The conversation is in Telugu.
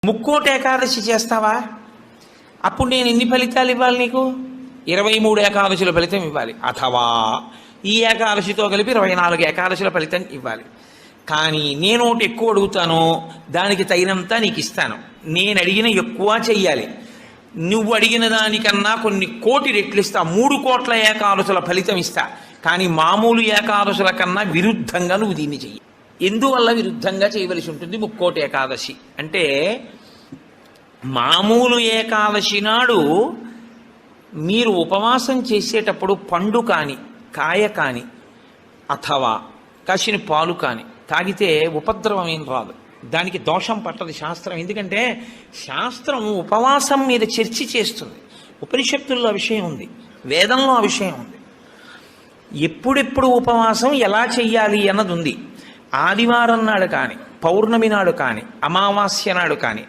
ముక్కోటి ఏకాదశి చేస్తావా? అప్పుడు నేను ఎన్ని ఫలితాలు ఇవ్వాలి నీకు? 23 ఏకాదశుల ఫలితం ఇవ్వాలి. అథవా ఈ ఏకాదశితో కలిపి 24 ఏకాదశుల ఫలితం ఇవ్వాలి. కానీ నేను ఒకటి ఎక్కువ అడుగుతాను, దానికి తగినంత నీకు ఇస్తాను. నేను అడిగిన ఎక్కువ చెయ్యాలి. నువ్వు అడిగిన దానికన్నా కొన్ని కోటి రెట్లు ఇస్తా. 3 కోట్ల ఏకాదశుల ఫలితం ఇస్తా. కానీ మామూలు ఏకాదశుల కన్నా విరుద్ధంగా నువ్వు దీన్ని చెయ్యి. ఎందువల్ల విరుద్ధంగా చేయవలసి ఉంటుంది ముక్కోటి ఏకాదశి అంటే, మామూలు ఏకాదశి నాడు మీరు ఉపవాసం చేసేటప్పుడు పండు కాని, కాయ కాని, అథవా కాసిన పాలు కాని తాగితే ఉపద్రవం ఏం రాదు, దానికి దోషం పట్టదు శాస్త్రం. ఎందుకంటే శాస్త్రం ఉపవాసం మీద చర్చ చేస్తుంది. ఉపనిషత్తుల్లో ఆ విషయం ఉంది, వేదంలో ఆ విషయం ఉంది. ఎప్పుడెప్పుడు ఉపవాసం ఎలా చెయ్యాలి అన్నది ఉంది. ఆదివారం నాడు కానీ, పౌర్ణమి నాడు కానీ, అమావాస్య నాడు కానీ